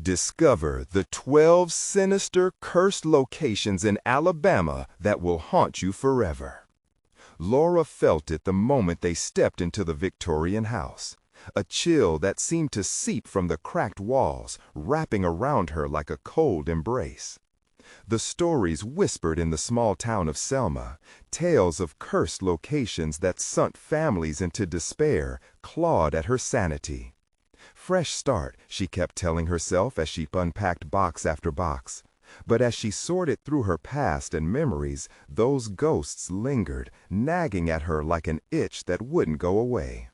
Discover the 12 sinister, cursed locations in Alabama that will haunt you forever. Laura felt it the moment they stepped into the Victorian house, a chill that seemed to seep from the cracked walls, wrapping around her like a cold embrace. The stories whispered in the small town of Selma, tales of cursed locations that sunk families into despair, clawed at her sanity. Fresh start, she kept telling herself as she unpacked box after box. But as she sorted through her past and memories, those ghosts lingered, nagging at her like an itch that wouldn't go away.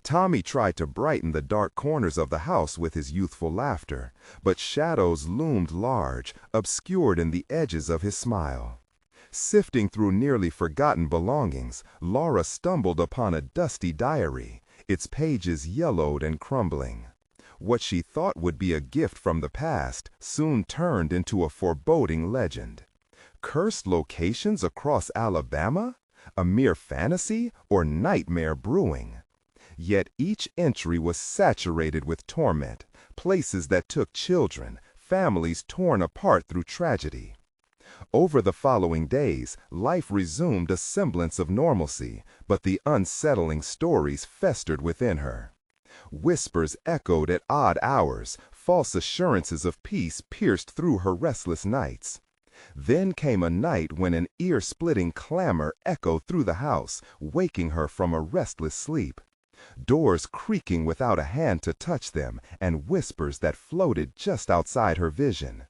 Tommy tried to brighten the dark corners of the house with his youthful laughter, but shadows loomed large, obscured in the edges of his smile. Sifting through nearly forgotten belongings, Laura stumbled upon a dusty diary, its pages yellowed and crumbling. What she thought would be a gift from the past soon turned into a foreboding legend. Cursed locations across Alabama? A mere fantasy or nightmare brewing? Yet each entry was saturated with torment, places that took children, families torn apart through tragedy. Over the following days, life resumed a semblance of normalcy, but the unsettling stories festered within her. Whispers echoed at odd hours, false assurances of peace pierced through her restless nights. Then came a night when an ear-splitting clamor echoed through the house, waking her from a restless sleep. Doors creaking without a hand to touch them, and whispers that floated just outside her vision.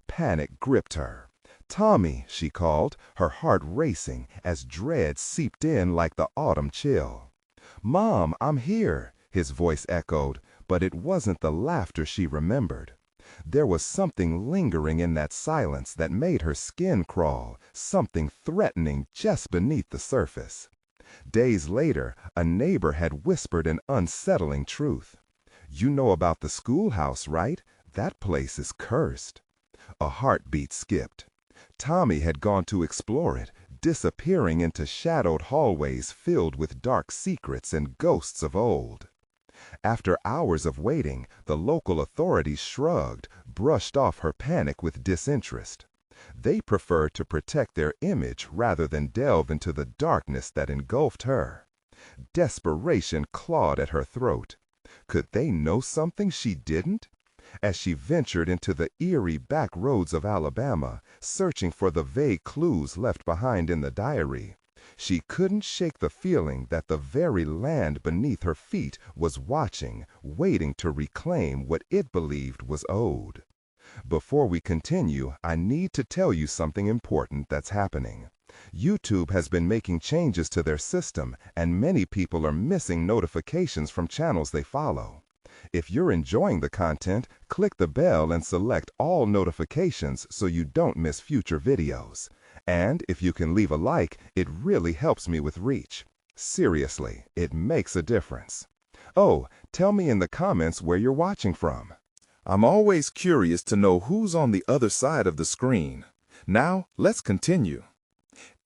Panic gripped her. "Tommy," she called, her heart racing as dread seeped in like the autumn chill. "Mom, I'm here," his voice echoed, but it wasn't the laughter she remembered. There was something lingering in that silence that made her skin crawl, something threatening just beneath the surface. Days later, a neighbor had whispered an unsettling truth. "You know about the schoolhouse, right? That place is cursed." A heartbeat skipped. Tommy had gone to explore it, disappearing into shadowed hallways filled with dark secrets and ghosts of old. After hours of waiting, the local authorities shrugged, brushed off her panic with disinterest. They preferred to protect their image rather than delve into the darkness that engulfed her. Desperation clawed at her throat. Could they know something she didn't? As she ventured into the eerie back roads of Alabama, searching for the vague clues left behind in the diary, she couldn't shake the feeling that the very land beneath her feet was watching, waiting to reclaim what it believed was owed. Before we continue, I need to tell you something important that's happening. YouTube has been making changes to their system, and many people are missing notifications from channels they follow. If you're enjoying the content, click the bell and select all notifications so you don't miss future videos. And if you can leave a like, it really helps me with reach. Seriously, it makes a difference. Oh, tell me in the comments where you're watching from. I'm always curious to know who's on the other side of the screen. Now, let's continue.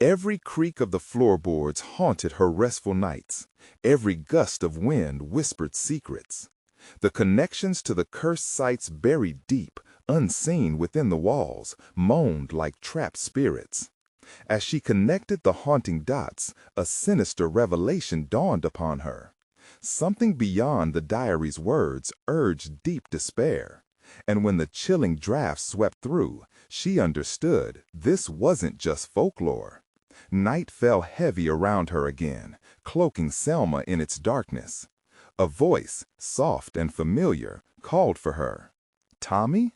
Every creak of the floorboards haunted her restful nights. Every gust of wind whispered secrets. The connections to the cursed sites buried deep, unseen within the walls, moaned like trapped spirits. As she connected the haunting dots, a sinister revelation dawned upon her. Something beyond the diary's words urged deep despair. And when the chilling draft swept through, she understood this wasn't just folklore. Night fell heavy around her again, cloaking Selma in its darkness. A voice, soft and familiar, called for her. "Tommy?"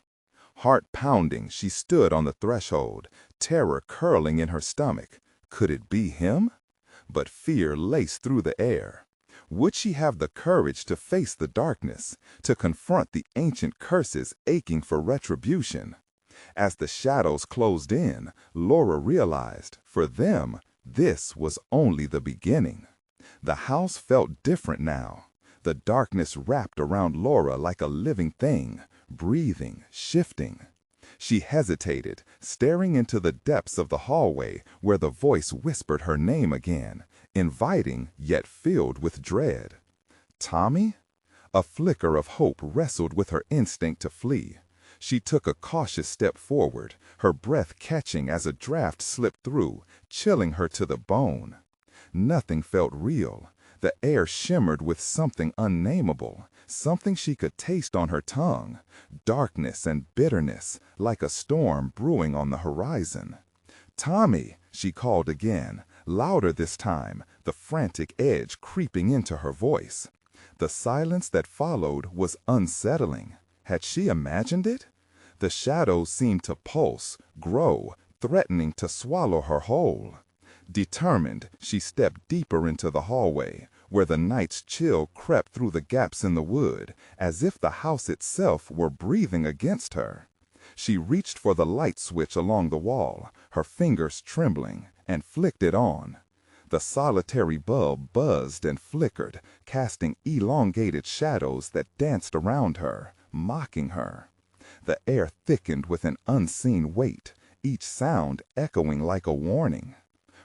Heart pounding, she stood on the threshold, terror curling in her stomach. Could it be him? But fear laced through the air. Would she have the courage to face the darkness, to confront the ancient curses aching for retribution? As the shadows closed in, Laura realized, for them, this was only the beginning. The house felt different now. The darkness wrapped around Laura like a living thing, breathing, shifting. She hesitated, staring into the depths of the hallway where the voice whispered her name again, inviting yet filled with dread. "Tommy?" A flicker of hope wrestled with her instinct to flee. She took a cautious step forward, her breath catching as a draft slipped through, chilling her to the bone. Nothing felt real. The air shimmered with something unnameable, something she could taste on her tongue, darkness and bitterness, like a storm brewing on the horizon. "Tommy," she called again, louder this time, the frantic edge creeping into her voice. The silence that followed was unsettling. Had she imagined it? The shadows seemed to pulse, grow, threatening to swallow her whole. Determined, she stepped deeper into the hallway, where the night's chill crept through the gaps in the wood, as if the house itself were breathing against her. She reached for the light switch along the wall, her fingers trembling, and flicked it on. The solitary bulb buzzed and flickered, casting elongated shadows that danced around her, mocking her. The air thickened with an unseen weight, each sound echoing like a warning.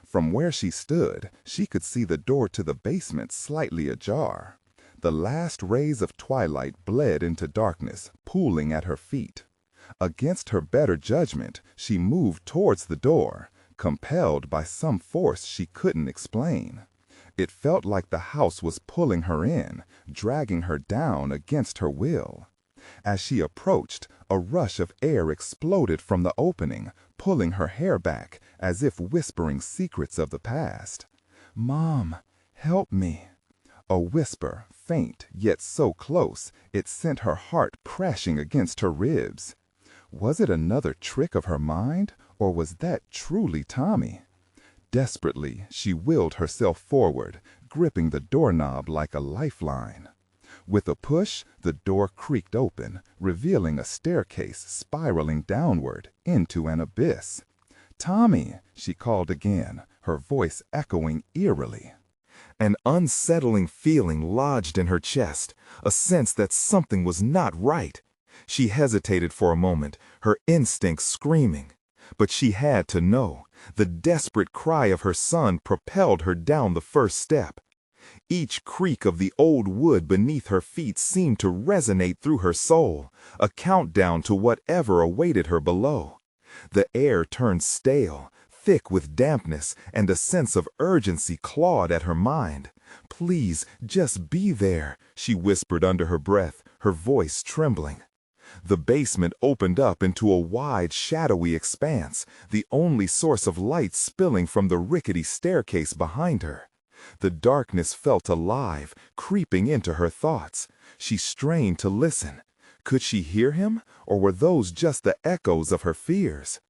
From where she stood, she could see the door to the basement slightly ajar. The last rays of twilight bled into darkness, pooling at her feet. Against her better judgment, she moved towards the door, compelled by some force she couldn't explain. It felt like the house was pulling her in, dragging her down against her will. As she approached, a rush of air exploded from the opening, pulling her hair back, as if whispering secrets of the past. "Mom, help me." A whisper, faint yet so close, it sent her heart crashing against her ribs. Was it another trick of her mind, or was that truly Tommy? Desperately, she willed herself forward, gripping the doorknob like a lifeline. With a push, the door creaked open, revealing a staircase spiraling downward into an abyss. "Tommy," she called again, her voice echoing eerily. An unsettling feeling lodged in her chest, a sense that something was not right. She hesitated for a moment, her instincts screaming. But she had to know. The desperate cry of her son propelled her down the first step. Each creak of the old wood beneath her feet seemed to resonate through her soul, a countdown to whatever awaited her below. The air turned stale, thick with dampness, and a sense of urgency clawed at her mind. "Please, just be there," she whispered under her breath, her voice trembling. The basement opened up into a wide, shadowy expanse, the only source of light spilling from the rickety staircase behind her. The darkness felt alive, creeping into her thoughts. She strained to listen. Could she hear him, or were those just the echoes of her fears?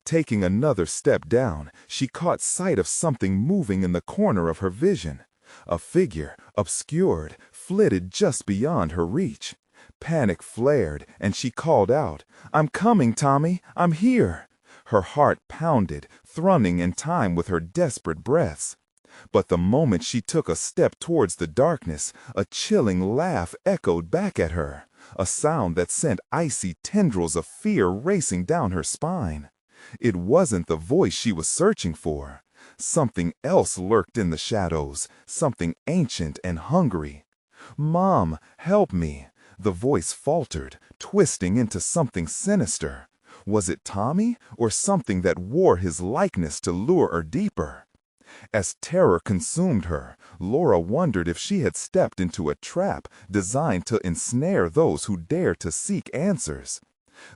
Taking another step down, she caught sight of something moving in the corner of her vision. A figure, obscured, flitted just beyond her reach. Panic flared, and she called out, "I'm coming, Tommy! I'm here!" Her heart pounded, thrumming in time with her desperate breaths. But the moment she took a step towards the darkness, a chilling laugh echoed back at her, a sound that sent icy tendrils of fear racing down her spine. It wasn't the voice she was searching for. Something else lurked in the shadows, something ancient and hungry. "Mom, help me!" The voice faltered, twisting into something sinister. Was it Tommy, or something that wore his likeness to lure her deeper? As terror consumed her, Laura wondered if she had stepped into a trap designed to ensnare those who dared to seek answers.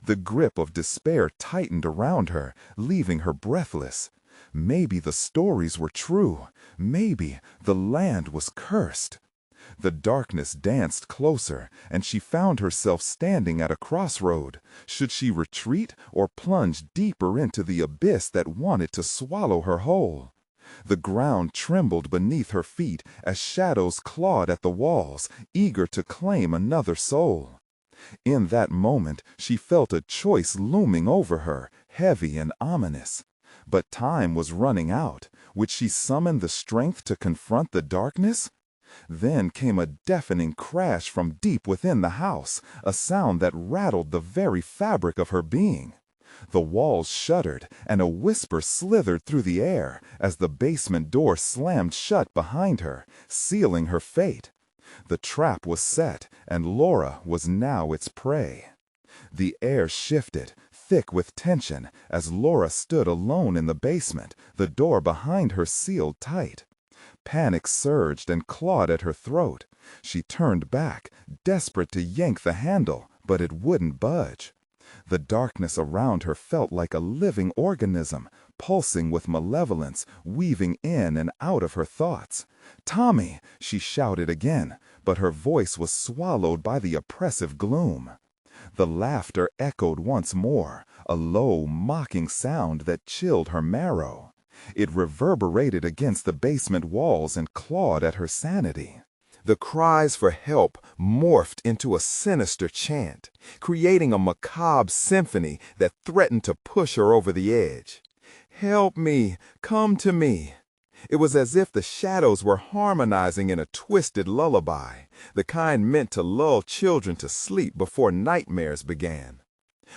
The grip of despair tightened around her, leaving her breathless. Maybe the stories were true. Maybe the land was cursed. The darkness danced closer, and she found herself standing at a crossroad. Should she retreat or plunge deeper into the abyss that wanted to swallow her whole? The ground trembled beneath her feet as shadows clawed at the walls, eager to claim another soul. In that moment, she felt a choice looming over her, heavy and ominous. But time was running out. Would she summon the strength to confront the darkness? Then came a deafening crash from deep within the house, a sound that rattled the very fabric of her being. The walls shuddered, and a whisper slithered through the air as the basement door slammed shut behind her, sealing her fate. The trap was set, and Laura was now its prey. The air shifted, thick with tension, as Laura stood alone in the basement, the door behind her sealed tight. Panic surged and clawed at her throat. She turned back, desperate to yank the handle, but it wouldn't budge. The darkness around her felt like a living organism, pulsing with malevolence, weaving in and out of her thoughts. "Tommy!" she shouted again, but her voice was swallowed by the oppressive gloom. The laughter echoed once more, a low, mocking sound that chilled her marrow. It reverberated against the basement walls and clawed at her sanity. The cries for help morphed into a sinister chant, creating a macabre symphony that threatened to push her over the edge. "Help me! Come to me!" It was as if the shadows were harmonizing in a twisted lullaby, the kind meant to lull children to sleep before nightmares began.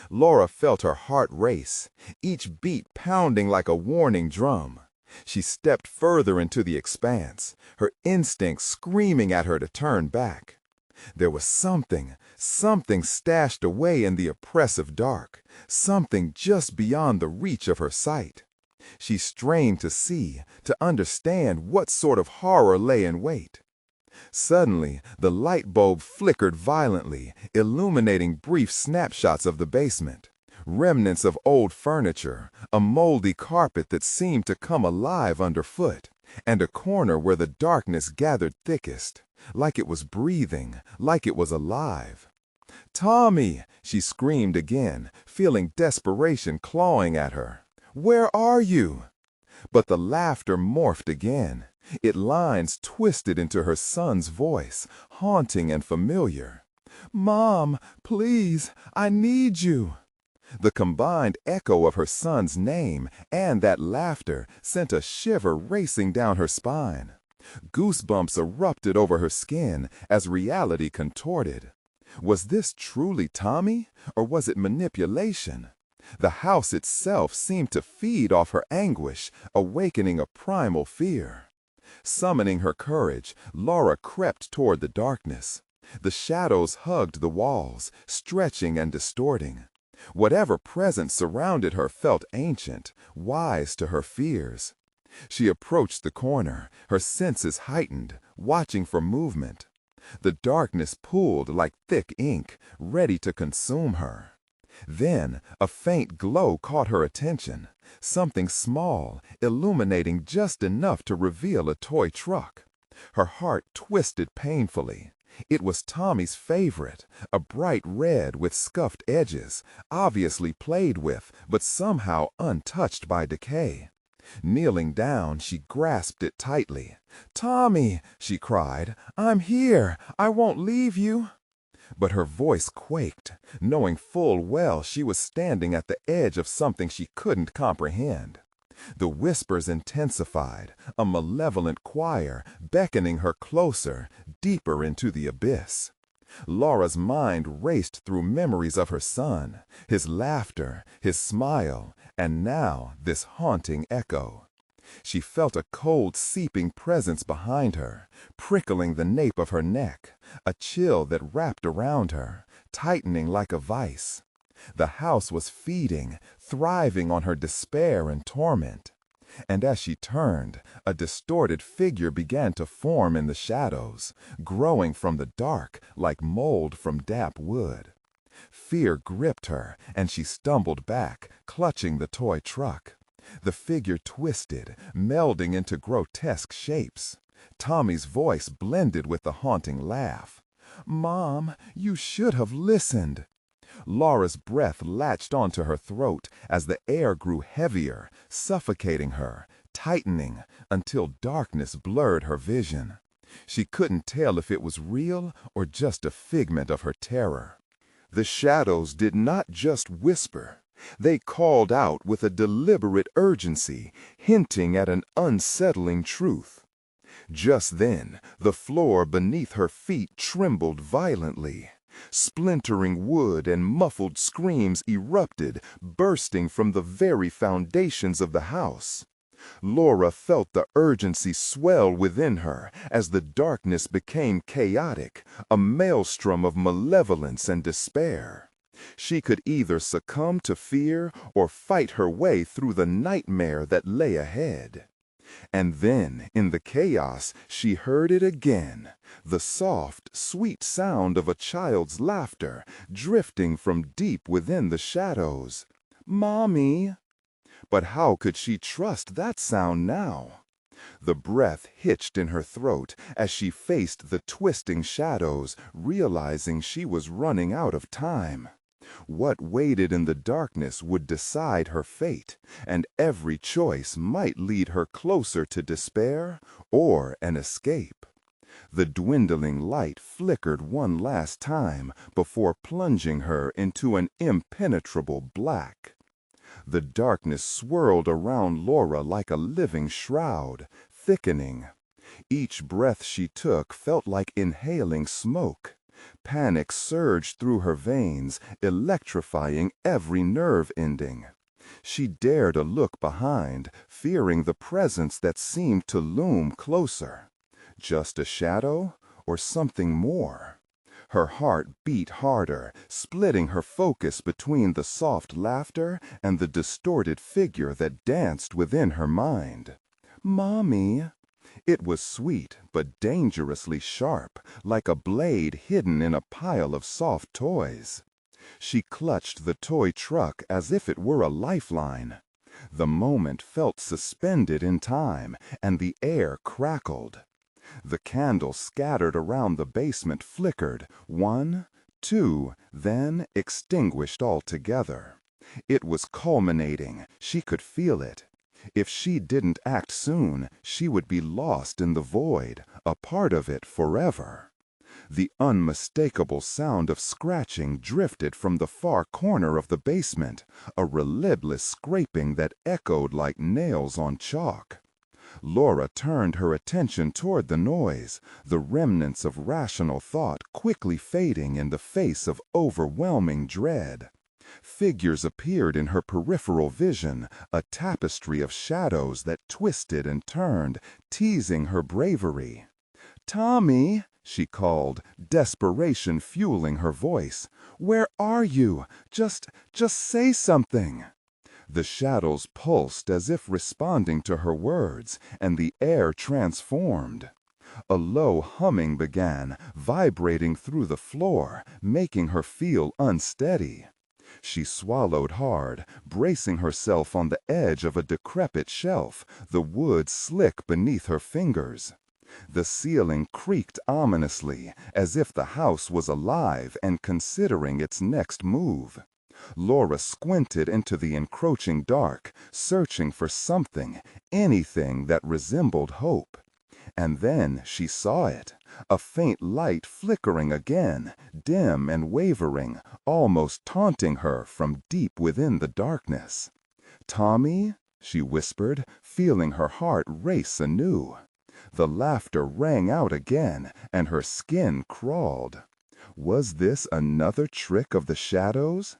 Laura felt her heart race, each beat pounding like a warning drum. She stepped further into the expanse, her instincts screaming at her to turn back. There was something stashed away in the oppressive dark, something just beyond the reach of her sight. She strained to see, to understand what sort of horror lay in wait. Suddenly, the light bulb flickered violently, illuminating brief snapshots of the basement. Remnants of old furniture, a moldy carpet that seemed to come alive underfoot, and a corner where the darkness gathered thickest, like it was breathing, like it was alive. "Tommy!" she screamed again, feeling desperation clawing at her. "Where are you?" But the laughter morphed again. Its lines twisted into her son's voice, haunting and familiar. "Mom, please, I need you." The combined echo of her son's name and that laughter sent a shiver racing down her spine. Goosebumps erupted over her skin as reality contorted. Was this truly Tommy, or was it manipulation? The house itself seemed to feed off her anguish, awakening a primal fear. Summoning her courage, Laura crept toward the darkness. The shadows hugged the walls, stretching and distorting. Whatever presence surrounded her felt ancient, wise to her fears. She approached the corner, her senses heightened, watching for movement. The darkness pooled like thick ink, ready to consume her. Then a faint glow caught her attention, something small, illuminating just enough to reveal a toy truck. Her heart twisted painfully. It was Tommy's favorite, a bright red with scuffed edges, obviously played with, but somehow untouched by decay. Kneeling down, she grasped it tightly. "Tommy," she cried, "I'm here. I won't leave you." But her voice quaked, knowing full well she was standing at the edge of something she couldn't comprehend. The whispers intensified, a malevolent choir beckoning her closer, deeper into the abyss. Laura's mind raced through memories of her son, his laughter, his smile, and now this haunting echo. She felt a cold seeping presence behind her, prickling the nape of her neck, a chill that wrapped around her, tightening like a vice. The house was feeding, thriving on her despair and torment. And as she turned, a distorted figure began to form in the shadows, growing from the dark like mold from damp wood. Fear gripped her, and she stumbled back, clutching the toy truck. The figure twisted, melding into grotesque shapes. Tommy's voice blended with the haunting laugh. "Mom, you should have listened." Laura's breath latched onto her throat as the air grew heavier, suffocating her, tightening, until darkness blurred her vision. She couldn't tell if it was real or just a figment of her terror. The shadows did not just whisper. They called out with a deliberate urgency, hinting at an unsettling truth. Just then, the floor beneath her feet trembled violently. Splintering wood and muffled screams erupted, bursting from the very foundations of the house. Laura felt the urgency swell within her as the darkness became chaotic, a maelstrom of malevolence and despair. She could either succumb to fear or fight her way through the nightmare that lay ahead. And then, in the chaos, she heard it again, the soft, sweet sound of a child's laughter drifting from deep within the shadows. "Mommy!" But how could she trust that sound now? The breath hitched in her throat as she faced the twisting shadows, realizing she was running out of time. What waited in the darkness would decide her fate, and every choice might lead her closer to despair or an escape. The dwindling light flickered one last time before plunging her into an impenetrable black. The darkness swirled around Laura like a living shroud, thickening. Each breath she took felt like inhaling smoke. Panic surged through her veins, electrifying every nerve ending. She dared a look behind, fearing the presence that seemed to loom closer. Just a shadow, or something more? Her heart beat harder, splitting her focus between the soft laughter and the distorted figure that danced within her mind. "Mommy!" It was sweet, but dangerously sharp, like a blade hidden in a pile of soft toys. She clutched the toy truck as if it were a lifeline. The moment felt suspended in time, and the air crackled. The candles scattered around the basement flickered, one, two, then extinguished altogether. It was culminating. She could feel it. If she didn't act soon, she would be lost in the void, a part of it forever. The unmistakable sound of scratching drifted from the far corner of the basement, a relentless scraping that echoed like nails on chalk. Laura turned her attention toward the noise, the remnants of rational thought quickly fading in the face of overwhelming dread. Figures appeared in her peripheral vision, a tapestry of shadows that twisted and turned, teasing her bravery. "Tommy!" she called, desperation fueling her voice. "Where are you? Just say something!" The shadows pulsed as if responding to her words, and the air transformed. A low humming began, vibrating through the floor, making her feel unsteady. She swallowed hard, bracing herself on the edge of a decrepit shelf, the wood slick beneath her fingers. The ceiling creaked ominously, as if the house was alive and considering its next move. Laura squinted into the encroaching dark, searching for something, anything that resembled hope. And then she saw it, a faint light flickering again, dim and wavering, almost taunting her from deep within the darkness. "Tommy?" she whispered, feeling her heart race anew. The laughter rang out again, and her skin crawled. Was this another trick of the shadows?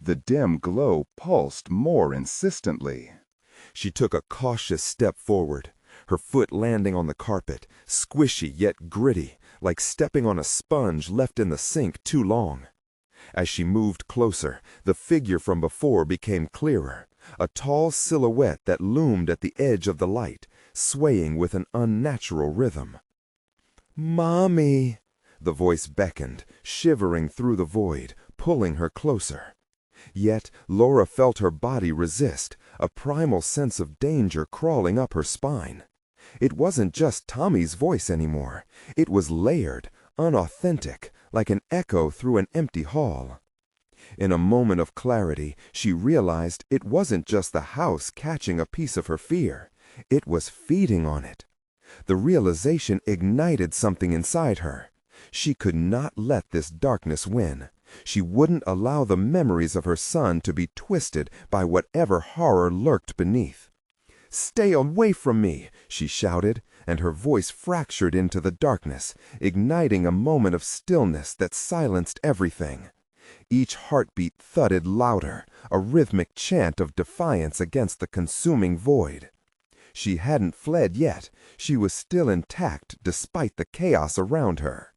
The dim glow pulsed more insistently. She took a cautious step forward, her foot landing on the carpet, squishy yet gritty, like stepping on a sponge left in the sink too long. As she moved closer, the figure from before became clearer, a tall silhouette that loomed at the edge of the light, swaying with an unnatural rhythm. "Mommy!" The voice beckoned, shivering through the void, pulling her closer. Yet Laura felt her body resist, a primal sense of danger crawling up her spine. It wasn't just Tommy's voice anymore. It was layered, unauthentic, like an echo through an empty hall. In a moment of clarity, she realized it wasn't just the house catching a piece of her fear. It was feeding on it. The realization ignited something inside her. She could not let this darkness win. She wouldn't allow the memories of her son to be twisted by whatever horror lurked beneath. "Stay away from me!" she shouted, and her voice fractured into the darkness, igniting a moment of stillness that silenced everything. Each heartbeat thudded louder, a rhythmic chant of defiance against the consuming void. She hadn't fled yet. She was still intact despite the chaos around her.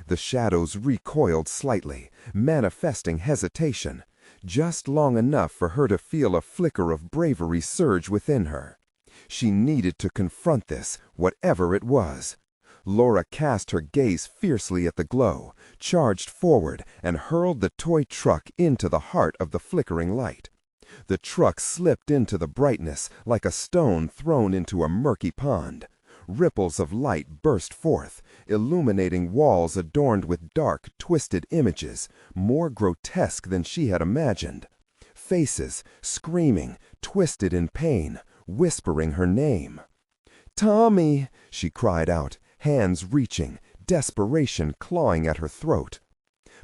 The shadows recoiled slightly, manifesting hesitation, just long enough for her to feel a flicker of bravery surge within her. She needed to confront this, whatever it was. Laura cast her gaze fiercely at the glow, charged forward, and hurled the toy truck into the heart of the flickering light. The truck slipped into the brightness like a stone thrown into a murky pond. Ripples of light burst forth, illuminating walls adorned with dark, twisted images, more grotesque than she had imagined. Faces, screaming, twisted in pain, whispering her name. "Tommy!" she cried out, hands reaching, desperation clawing at her throat.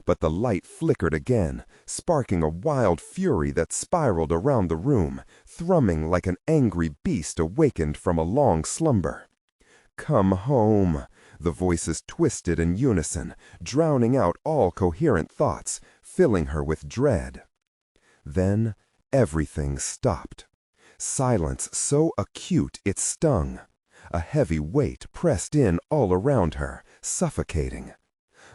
But the light flickered again, sparking a wild fury that spiraled around the room, thrumming like an angry beast awakened from a long slumber. "Come home!" The voices twisted in unison, drowning out all coherent thoughts, filling her with dread. Then everything stopped. Silence so acute it stung. A heavy weight pressed in all around her, suffocating.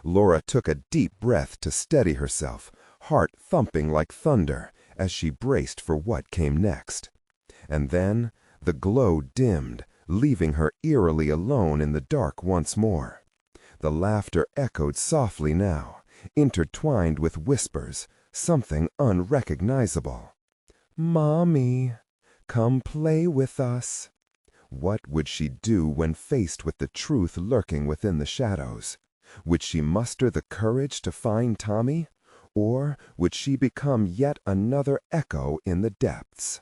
Laura took a deep breath to steady herself, heart thumping like thunder, as she braced for what came next. And then the glow dimmed, leaving her eerily alone in the dark once more. The laughter echoed softly now, intertwined with whispers, something unrecognizable. "Mommy, come play with us." What would she do when faced with the truth lurking within the shadows? Would she muster the courage to find Tommy? Or would she become yet another echo in the depths?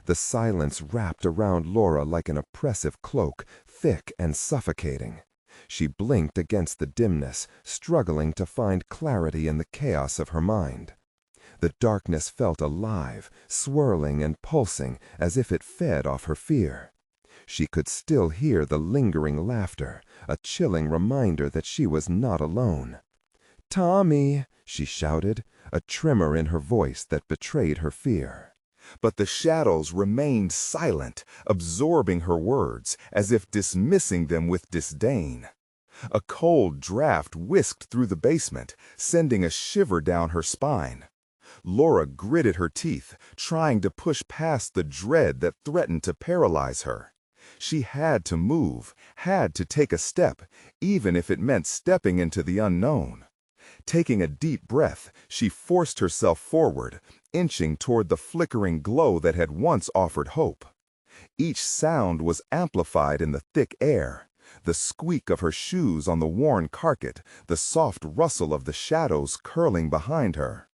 The silence wrapped around Laura like an oppressive cloak, thick and suffocating. She blinked against the dimness, struggling to find clarity in the chaos of her mind. The darkness felt alive, swirling and pulsing as if it fed off her fear. She could still hear the lingering laughter, a chilling reminder that she was not alone. "Tommy!" she shouted, a tremor in her voice that betrayed her fear. But the shadows remained silent, absorbing her words, as if dismissing them with disdain. A cold draft whisked through the basement, sending a shiver down her spine. Laura gritted her teeth, trying to push past the dread that threatened to paralyze her. She had to move, had to take a step, even if it meant stepping into the unknown. Taking a deep breath, she forced herself forward, inching toward the flickering glow that had once offered hope. Each sound was amplified in the thick air. The squeak of her shoes on the worn carpet, the soft rustle of the shadows curling behind her.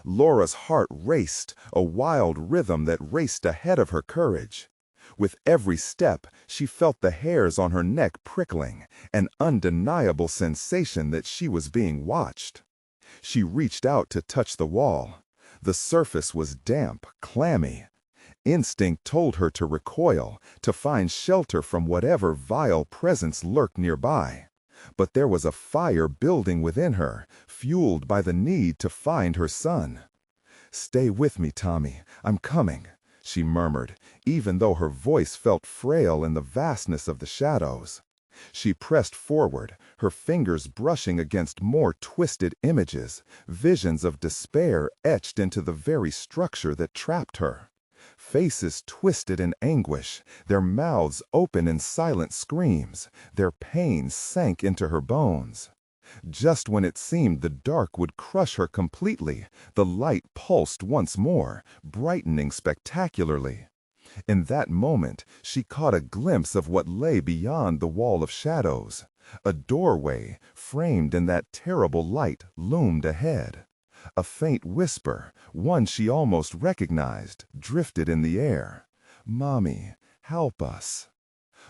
Laura's heart raced, a wild rhythm that raced ahead of her courage. With every step, she felt the hairs on her neck prickling, an undeniable sensation that she was being watched. She reached out to touch the wall. The surface was damp, clammy. Instinct told her to recoil, to find shelter from whatever vile presence lurked nearby. But there was a fire building within her, fueled by the need to find her son. "Stay with me, Tommy. I'm coming," she murmured, even though her voice felt frail in the vastness of the shadows. She pressed forward, her fingers brushing against more twisted images, visions of despair etched into the very structure that trapped her. Faces twisted in anguish, their mouths open in silent screams, their pain sank into her bones. Just when it seemed the dark would crush her completely, the light pulsed once more, brightening spectacularly. In that moment, she caught a glimpse of what lay beyond the wall of shadows. A doorway, framed in that terrible light, loomed ahead. A faint whisper, one she almost recognized, drifted in the air. "Mommy, help us."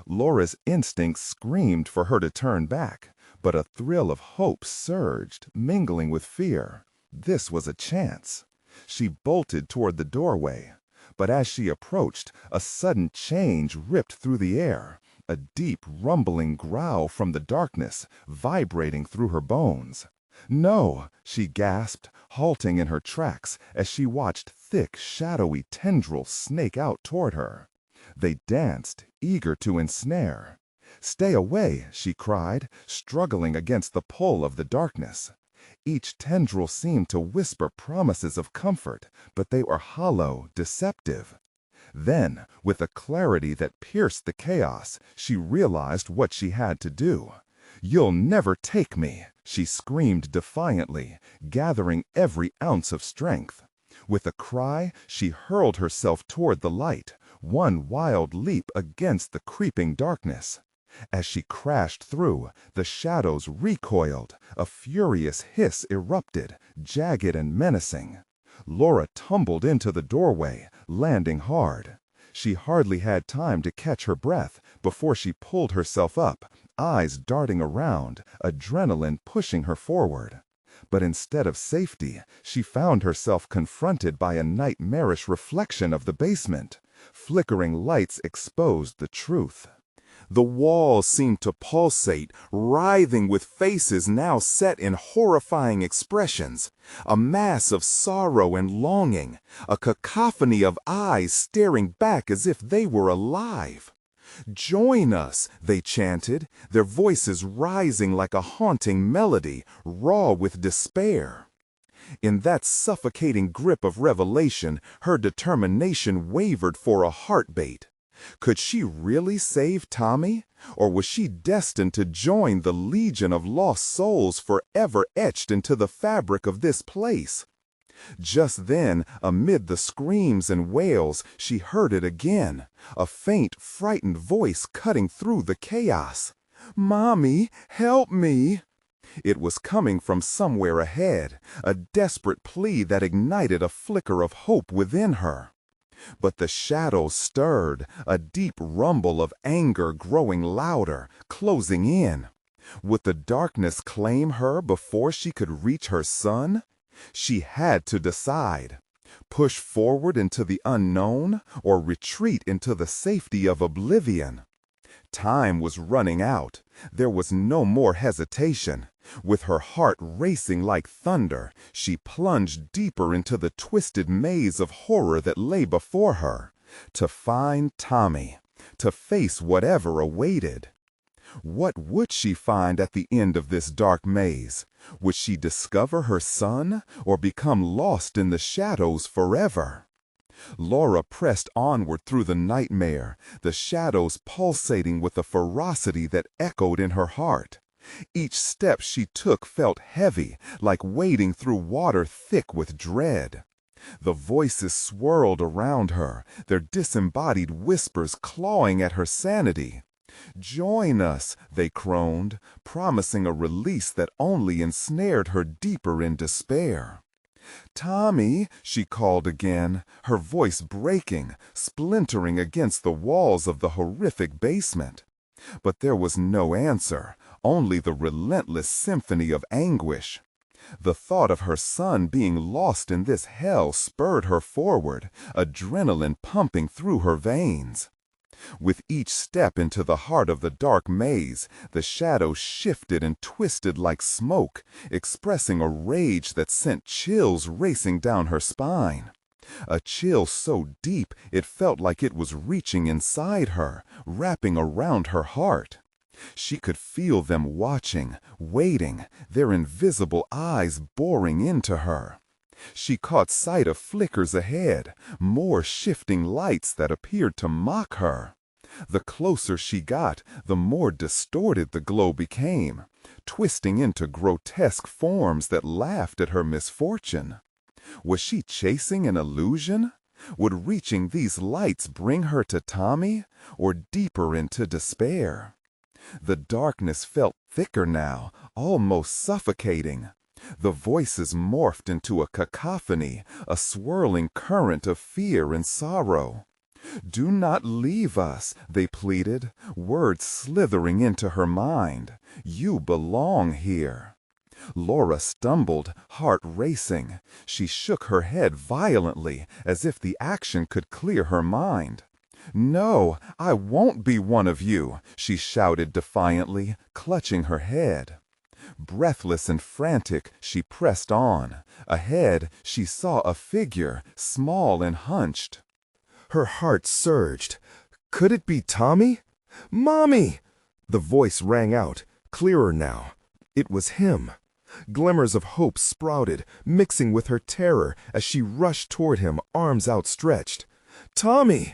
Laura's instinct screamed for her to turn back, but a thrill of hope surged, mingling with fear. This was a chance. She bolted toward the doorway. But as she approached, a sudden change ripped through the air. A deep, rumbling growl from the darkness, vibrating through her bones. "No!" she gasped, halting in her tracks as she watched thick, shadowy tendrils snake out toward her. They danced, eager to ensnare. "Stay away," she cried, struggling against the pull of the darkness. Each tendril seemed to whisper promises of comfort, but they were hollow, deceptive. Then, with a clarity that pierced the chaos, she realized what she had to do. "You'll never take me," she screamed defiantly, gathering every ounce of strength. With a cry, she hurled herself toward the light, one wild leap against the creeping darkness. As she crashed through, the shadows recoiled, a furious hiss erupted, jagged and menacing. Laura tumbled into the doorway, landing hard. She hardly had time to catch her breath before she pulled herself up, eyes darting around, adrenaline pushing her forward. But instead of safety, she found herself confronted by a nightmarish reflection of the basement. Flickering lights exposed the truth. The walls seemed to pulsate, writhing with faces now set in horrifying expressions, a mass of sorrow and longing, a cacophony of eyes staring back as if they were alive. "Join us," they chanted, their voices rising like a haunting melody, raw with despair. In that suffocating grip of revelation, her determination wavered for a heartbeat. Could she really save Tommy? Or was she destined to join the legion of lost souls forever etched into the fabric of this place? Just then, amid the screams and wails, she heard it again, a faint, frightened voice cutting through the chaos. "Mommy, help me!" It was coming from somewhere ahead, a desperate plea that ignited a flicker of hope within her. But the shadows stirred, a deep rumble of anger growing louder, closing in. Would the darkness claim her before she could reach her son? She had to decide. Push forward into the unknown or retreat into the safety of oblivion. Time was running out. There was no more hesitation. With her heart racing like thunder, she plunged deeper into the twisted maze of horror that lay before her, to find Tommy, to face whatever awaited. What would she find at the end of this dark maze? Would she discover her son, or become lost in the shadows forever? Laura pressed onward through the nightmare, the shadows pulsating with a ferocity that echoed in her heart. Each step she took felt heavy, like wading through water thick with dread. The voices swirled around her, their disembodied whispers clawing at her sanity. "Join us," they crooned, promising a release that only ensnared her deeper in despair. "Tommy," she called again, her voice breaking, splintering against the walls of the horrific basement. But there was no answer, only the relentless symphony of anguish. The thought of her son being lost in this hell spurred her forward, adrenaline pumping through her veins. With each step into the heart of the dark maze, the shadows shifted and twisted like smoke, expressing a rage that sent chills racing down her spine. A chill so deep it felt like it was reaching inside her, wrapping around her heart. She could feel them watching, waiting, their invisible eyes boring into her. She caught sight of flickers ahead, more shifting lights that appeared to mock her. The closer she got, the more distorted the glow became, twisting into grotesque forms that laughed at her misfortune. Was she chasing an illusion? Would reaching these lights bring her to Tommy, or deeper into despair? The darkness felt thicker now, almost suffocating. The voices morphed into a cacophony, a swirling current of fear and sorrow. "Do not leave us," they pleaded, words slithering into her mind. "You belong here." Laura stumbled, heart racing. She shook her head violently, as if the action could clear her mind. "No, I won't be one of you," she shouted defiantly, clutching her head. Breathless and frantic, she pressed on. Ahead, she saw a figure, small and hunched. Her heart surged. Could it be Tommy? Mommy! The voice rang out, clearer now. It was him. Glimmers of hope sprouted, mixing with her terror as she rushed toward him, arms outstretched. Tommy!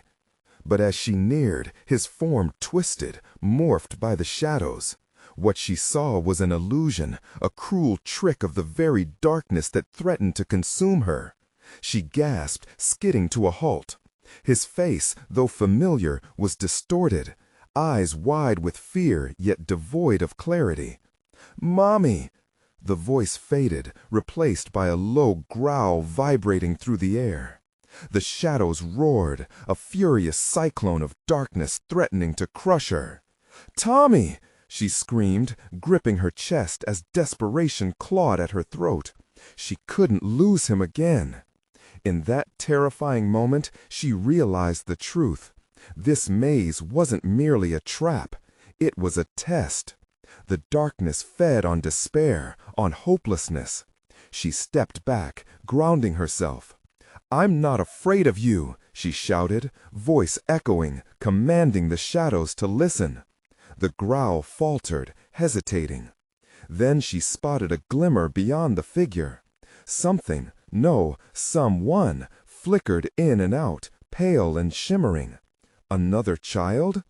But as she neared, his form twisted, morphed by the shadows. What she saw was an illusion, a cruel trick of the very darkness that threatened to consume her. She gasped, skidding to a halt. His face, though familiar, was distorted, eyes wide with fear yet devoid of clarity. Mommy! The voice faded, replaced by a low growl vibrating through the air. The shadows roared, a furious cyclone of darkness threatening to crush her. Tommy! She screamed, gripping her chest as desperation clawed at her throat. She couldn't lose him again. In that terrifying moment, she realized the truth. This maze wasn't merely a trap. It was a test. The darkness fed on despair, on hopelessness. She stepped back, grounding herself. I'm not afraid of you, she shouted, voice echoing, commanding the shadows to listen. The growl faltered, hesitating. Then she spotted a glimmer beyond the figure. Something, no, someone, flickered in and out, pale and shimmering. Another child?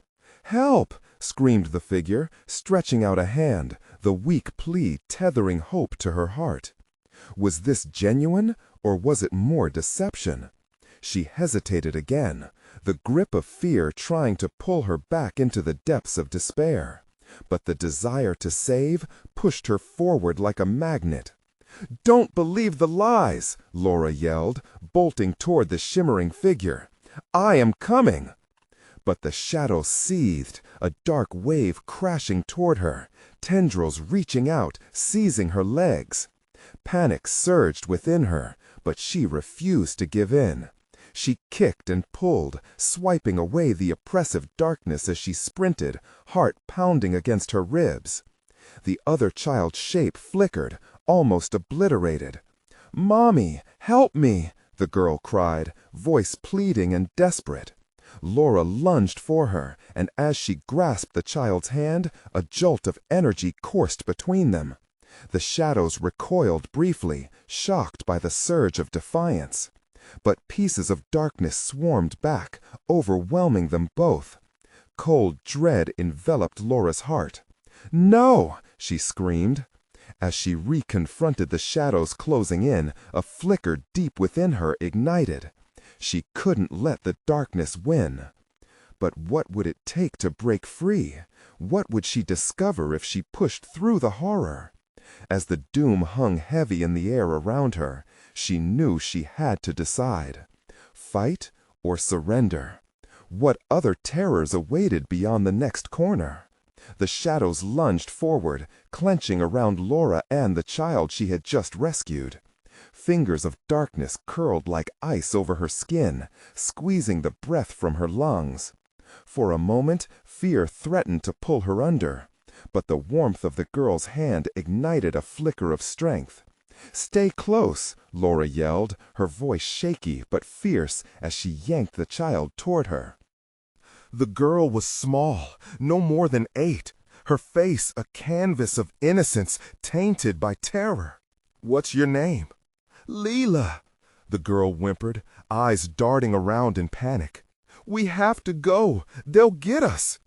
Help! Screamed the figure, stretching out a hand, the weak plea tethering hope to her heart. Was this genuine, or was it more deception? She hesitated again, the grip of fear trying to pull her back into the depths of despair. But the desire to save pushed her forward like a magnet. Don't believe the lies, Laura yelled, bolting toward the shimmering figure. I am coming! But the shadow seethed, a dark wave crashing toward her, tendrils reaching out, seizing her legs. Panic surged within her, but she refused to give in. She kicked and pulled, swiping away the oppressive darkness as she sprinted, heart pounding against her ribs. The other child's shape flickered, almost obliterated. Mommy, help me, the girl cried, voice pleading and desperate. Laura lunged for her, and as she grasped the child's hand, a jolt of energy coursed between them. The shadows recoiled briefly, shocked by the surge of defiance. But pieces of darkness swarmed back, overwhelming them both. Cold dread enveloped Laura's heart. No! She screamed. As she reconfronted the shadows closing in, a flicker deep within her ignited. She couldn't let the darkness win. But what would it take to break free? What would she discover if she pushed through the horror? As the doom hung heavy in the air around her, she knew she had to decide. Fight or surrender? What other terrors awaited beyond the next corner? The shadows lunged forward, clenching around Laura and the child she had just rescued. Fingers of darkness curled like ice over her skin, squeezing the breath from her lungs. For a moment, fear threatened to pull her under, but the warmth of the girl's hand ignited a flicker of strength. Stay close, Laura yelled, her voice shaky but fierce as she yanked the child toward her. The girl was small, no more than 8, her face a canvas of innocence tainted by terror. What's your name? Leela, the girl whimpered, eyes darting around in panic. We have to go. They'll get us.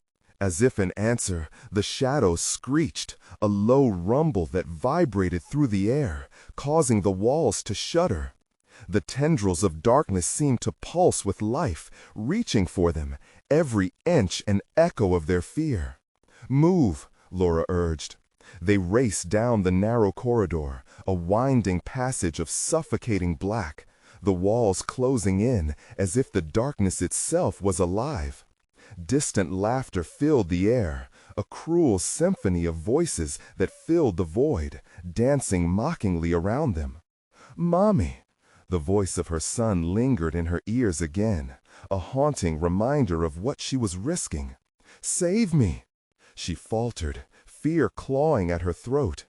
As if in answer, the shadows screeched, a low rumble that vibrated through the air, causing the walls to shudder. The tendrils of darkness seemed to pulse with life, reaching for them, every inch an echo of their fear. Move, Laura urged. They raced down the narrow corridor, a winding passage of suffocating black, the walls closing in as if the darkness itself was alive. Distant laughter filled the air, a cruel symphony of voices that filled the void, dancing mockingly around them. Mommy! The voice of her son lingered in her ears again, a haunting reminder of what she was risking. Save me! She faltered, fear clawing at her throat.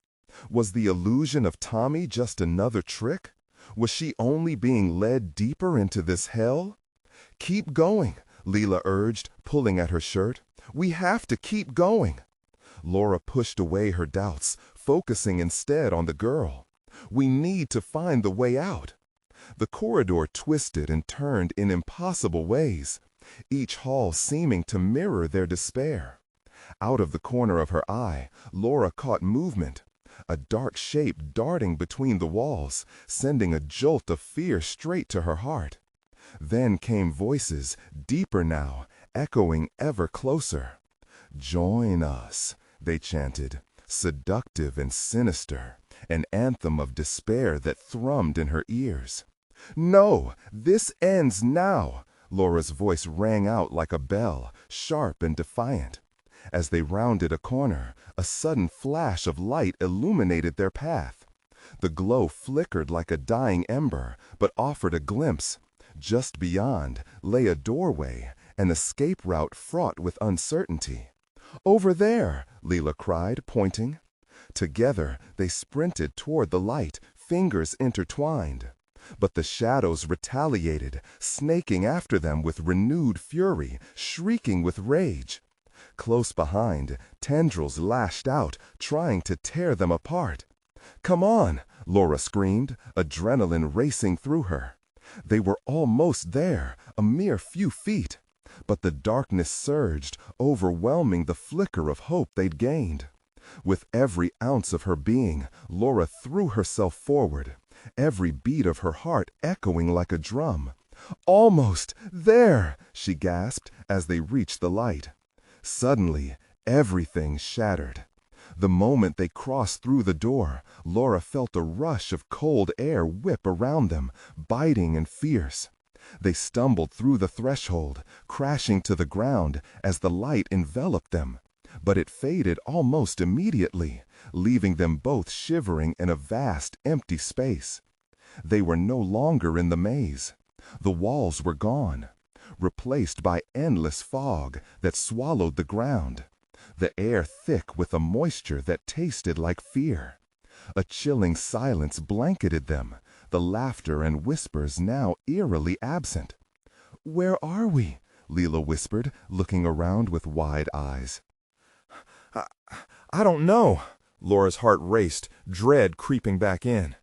Was the illusion of Tommy just another trick? Was she only being led deeper into this hell? Keep going, Leela urged, pulling at her shirt. "We have to keep going." Laura pushed away her doubts, focusing instead on the girl. "We need to find the way out." The corridor twisted and turned in impossible ways, each hall seeming to mirror their despair. Out of the corner of her eye, Laura caught movement, a dark shape darting between the walls, sending a jolt of fear straight to her heart. Then came voices, deeper now, echoing ever closer. "Join us," they chanted, seductive and sinister, an anthem of despair that thrummed in her ears. "No, this ends now," Laura's voice rang out like a bell, sharp and defiant. As they rounded a corner, a sudden flash of light illuminated their path. The glow flickered like a dying ember, but offered a glimpse. Just beyond lay a doorway, an escape route fraught with uncertainty. "Over there!" Leela cried, pointing. Together, they sprinted toward the light, fingers intertwined. But the shadows retaliated, snaking after them with renewed fury, shrieking with rage. Close behind, tendrils lashed out, trying to tear them apart. "Come on!" Laura screamed, adrenaline racing through her. They were almost there, a mere few feet. But the darkness surged, overwhelming the flicker of hope they'd gained. With every ounce of her being, Laura threw herself forward, every beat of her heart echoing like a drum. "Almost there!" she gasped as they reached the light. Suddenly, everything shattered. The moment they crossed through the door, Laura felt a rush of cold air whip around them, biting and fierce. They stumbled through the threshold, crashing to the ground as the light enveloped them. But it faded almost immediately, leaving them both shivering in a vast, empty space. They were no longer in the maze. The walls were gone, replaced by endless fog that swallowed the ground, the air thick with a moisture that tasted like fear. A chilling silence blanketed them, the laughter and whispers now eerily absent. "Where are we?" Leela whispered, looking around with wide eyes. I don't know." Laura's heart raced, dread creeping back in.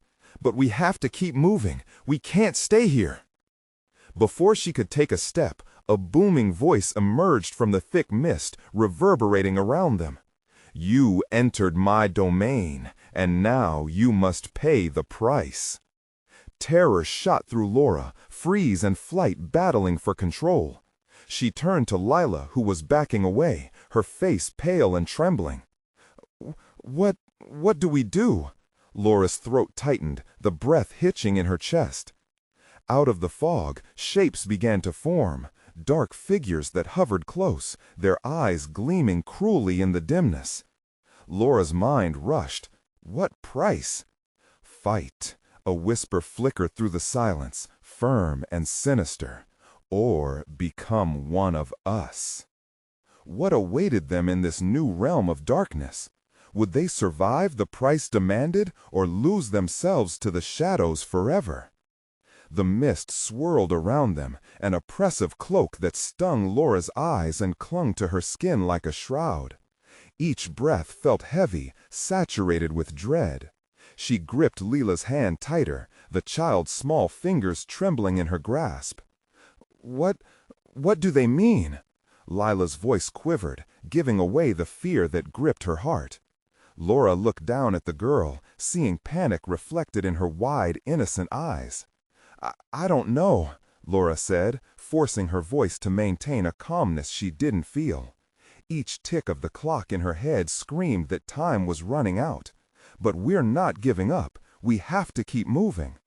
"But we have to keep moving. We can't stay here." Before she could take a step, a booming voice emerged from the thick mist, reverberating around them. "You entered my domain, and now you must pay the price." Terror shot through Laura, freeze and flight battling for control. She turned to Lila, who was backing away, her face pale and trembling. What do we do?" Laura's throat tightened, the breath hitching in her chest. Out of the fog, shapes began to form, dark figures that hovered close, their eyes gleaming cruelly in the dimness. Laura's mind rushed. What price? "Fight," a whisper flickered through the silence, firm and sinister. "Or become one of us." What awaited them in this new realm of darkness? Would they survive the price demanded, or lose themselves to the shadows forever? The mist swirled around them, an oppressive cloak that stung Laura's eyes and clung to her skin like a shroud. Each breath felt heavy, saturated with dread. She gripped Leela's hand tighter, the child's small fingers trembling in her grasp. What do they mean?" Lila's voice quivered, giving away the fear that gripped her heart. Laura looked down at the girl, seeing panic reflected in her wide, innocent eyes. I don't know," Laura said, forcing her voice to maintain a calmness she didn't feel. Each tick of the clock in her head screamed that time was running out. "But we're not giving up. We have to keep moving."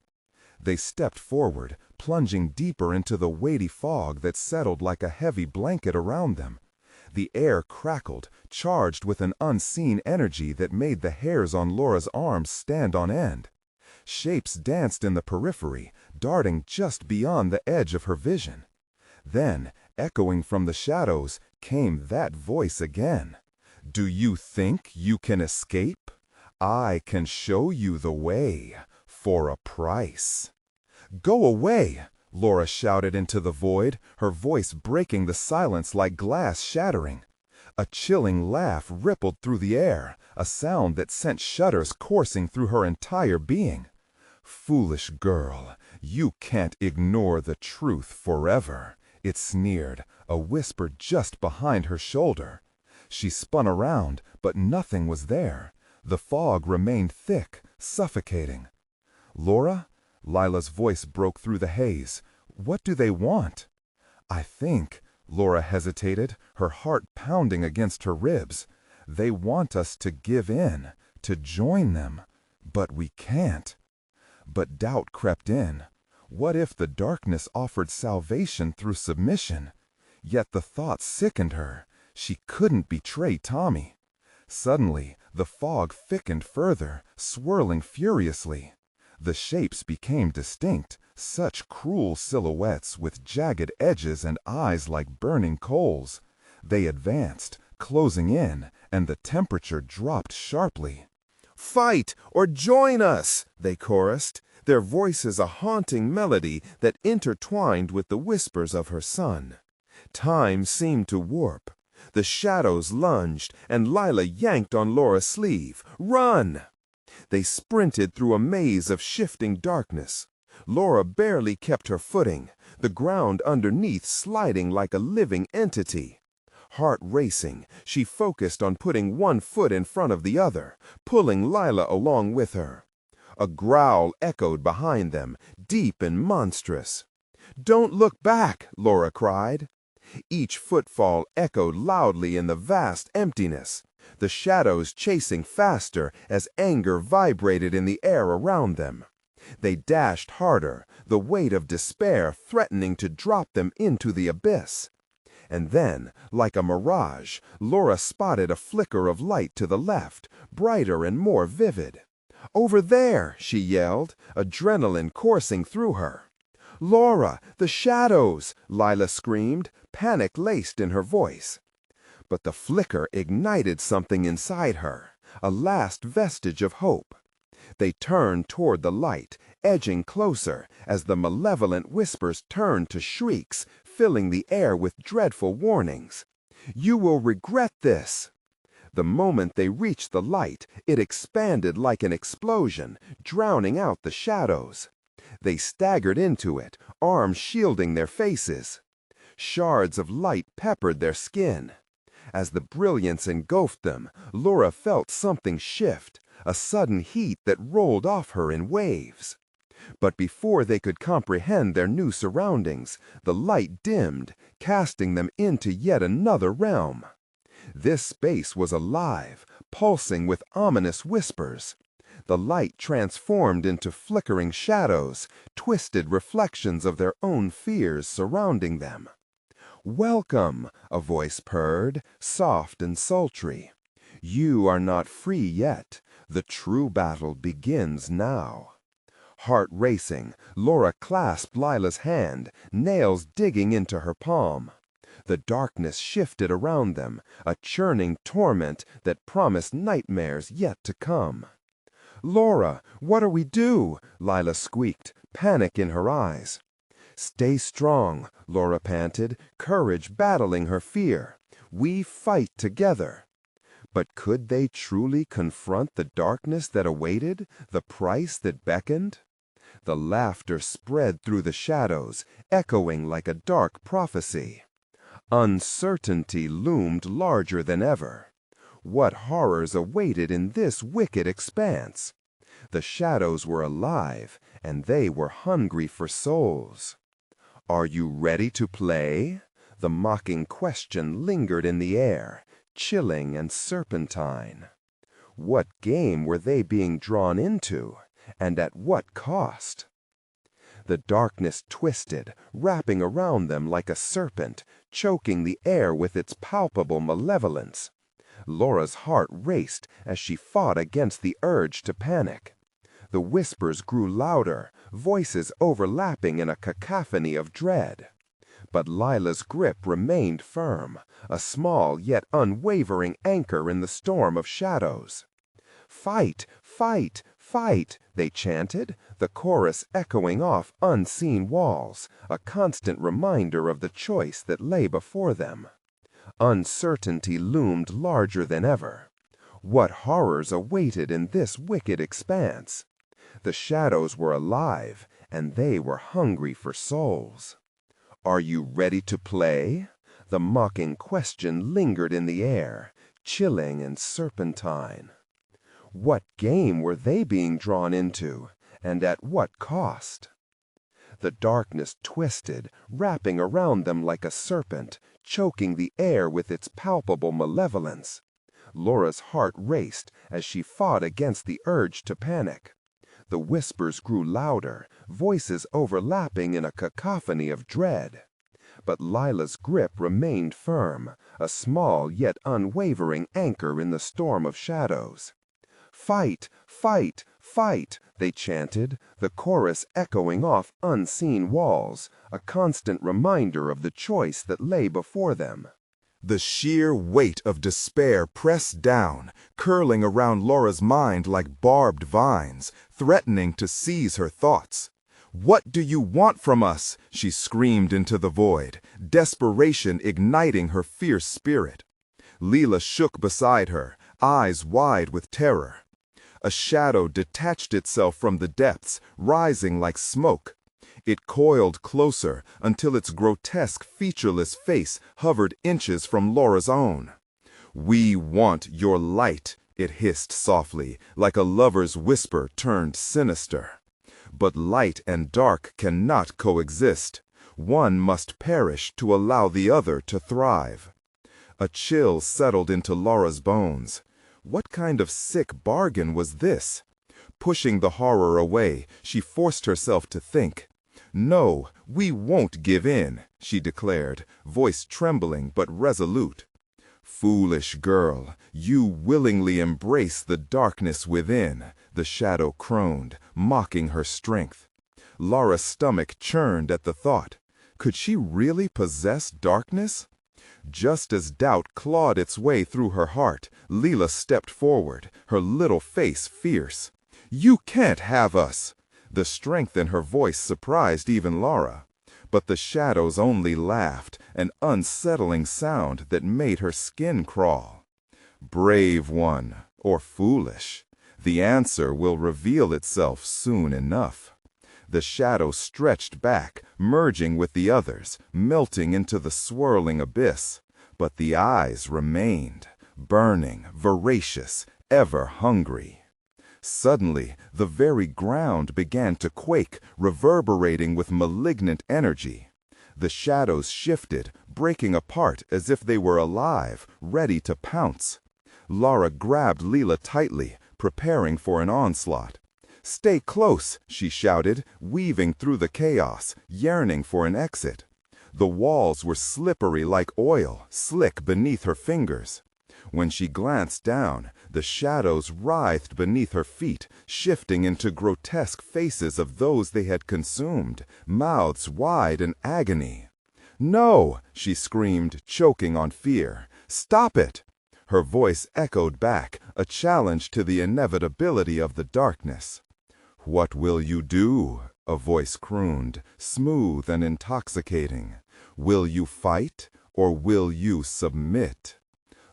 They stepped forward, plunging deeper into the weighty fog that settled like a heavy blanket around them. The air crackled, charged with an unseen energy that made the hairs on Laura's arms stand on end. Shapes danced in the periphery, darting just beyond the edge of her vision. Then, echoing from the shadows, came that voice again. "Do you think you can escape? I can show you the way, for a price." "Go away!" Laura shouted into the void, her voice breaking the silence like glass shattering. A chilling laugh rippled through the air, a sound that sent shudders coursing through her entire being. "Foolish girl, you can't ignore the truth forever," it sneered, a whisper just behind her shoulder. She spun around, but nothing was there. The fog remained thick, suffocating. "Laura?" Lila's voice broke through the haze. "What do they want?" "I think," Laura hesitated, her heart pounding against her ribs, "they want us to give in, to join them. But we can't." But doubt crept in. What if the darkness offered salvation through submission? Yet the thought sickened her. She couldn't betray Tommy. Suddenly, the fog thickened further, swirling furiously. The shapes became distinct, such cruel silhouettes with jagged edges and eyes like burning coals. They advanced, closing in, and the temperature dropped sharply. "Fight or join us!" they chorused, their voices a haunting melody that intertwined with the whispers of her son. Time seemed to warp. The shadows lunged, and Lila yanked on Laura's sleeve. "Run!" They sprinted through a maze of shifting darkness. Laura barely kept her footing, the ground underneath sliding like a living entity. Heart racing, she focused on putting one foot in front of the other, pulling Lila along with her. A growl echoed behind them, deep and monstrous. "Don't look back!" Laura cried. Each footfall echoed loudly in the vast emptiness, the shadows chasing faster as anger vibrated in the air around them. They dashed harder, the weight of despair threatening to drop them into the abyss. And then, like a mirage, Laura spotted a flicker of light to the left, brighter and more vivid. "Over there!" she yelled, adrenaline coursing through her. "Laura, the shadows!" Lila screamed, panic laced in her voice. But the flicker ignited something inside her, a last vestige of hope. They turned toward the light, edging closer as the malevolent whispers turned to shrieks, filling the air with dreadful warnings. "You will regret this!" The moment they reached the light, it expanded like an explosion, drowning out the shadows. They staggered into it, arms shielding their faces. Shards of light peppered their skin. As the brilliance engulfed them, Laura felt something shift, a sudden heat that rolled off her in waves. But before they could comprehend their new surroundings, the light dimmed, casting them into yet another realm. This space was alive, pulsing with ominous whispers. The light transformed into flickering shadows, twisted reflections of their own fears surrounding them. "Welcome," a voice purred, soft and sultry. "You are not free yet. The true battle begins now." Heart racing, Laura clasped Lila's hand, nails digging into her palm. The darkness shifted around them, a churning torment that promised nightmares yet to come. "Laura, what'll we do?" Lila squeaked, panic in her eyes. "Stay strong," Laura panted, courage battling her fear. "We fight together." But could they truly confront the darkness that awaited, the price that beckoned? The laughter spread through the shadows, echoing like a dark prophecy. Uncertainty loomed larger than ever. What horrors awaited in this wicked expanse? The shadows were alive, and they were hungry for souls. "Are you ready to play?" The mocking question lingered in the air, chilling and serpentine. What game were they being drawn into, and at what cost? The darkness twisted, wrapping around them like a serpent, choking the air with its palpable malevolence. Laura's heart raced as she fought against the urge to panic. The whispers grew louder, voices overlapping in a cacophony of dread. But Lila's grip remained firm, a small yet unwavering anchor in the storm of shadows. "Fight! Fight! "Fight!" they chanted, the chorus echoing off unseen walls, a constant reminder of the choice that lay before them. Uncertainty loomed larger than ever. What horrors awaited in this wicked expanse? The shadows were alive, and they were hungry for souls. "Are you ready to play?" The mocking question lingered in the air, chilling and serpentine. What game were they being drawn into, and at what cost? The darkness twisted, wrapping around them like a serpent, choking the air with its palpable malevolence. Laura's heart raced as she fought against the urge to panic. The whispers grew louder, voices overlapping in a cacophony of dread. But Lila's grip remained firm, a small yet unwavering anchor in the storm of shadows. "Fight! Fight! Fight!" they chanted, the chorus echoing off unseen walls, a constant reminder of the choice that lay before them. The sheer weight of despair pressed down, curling around Laura's mind like barbed vines, threatening to seize her thoughts. "What do you want from us?" she screamed into the void, desperation igniting her fierce spirit. Leela shook beside her, eyes wide with terror. A shadow detached itself from the depths, rising like smoke. It coiled closer until its grotesque, featureless face hovered inches from Laura's own. "We want your light," it hissed softly, like a lover's whisper turned sinister. But light and dark cannot coexist. One must perish to allow the other to thrive. A chill settled into Laura's bones. What kind of sick bargain was this? Pushing the horror away, she forced herself to think. "No, we won't give in," she declared, voice trembling but resolute. "Foolish girl, you willingly embrace the darkness within," the shadow crooned, mocking her strength. Laura's stomach churned at the thought. Could she really possess darkness? Just as doubt clawed its way through her heart, Leela stepped forward, her little face fierce. "You can't have us!" The strength in her voice surprised even Laura. But the shadows only laughed, an unsettling sound that made her skin crawl. "Brave one, or foolish? The answer will reveal itself soon enough." The shadow stretched back, merging with the others, melting into the swirling abyss. But the eyes remained, burning, voracious, ever hungry. Suddenly, the very ground began to quake, reverberating with malignant energy. The shadows shifted, breaking apart as if they were alive, ready to pounce. Laura grabbed Leela tightly, preparing for an onslaught. "Stay close," she shouted, weaving through the chaos, yearning for an exit. The walls were slippery like oil, slick beneath her fingers. When she glanced down, the shadows writhed beneath her feet, shifting into grotesque faces of those they had consumed, mouths wide in agony. "No!" she screamed, choking on fear. "Stop it!" Her voice echoed back, a challenge to the inevitability of the darkness. "What will you do?" a voice crooned, smooth and intoxicating. "Will you fight, or will you submit?"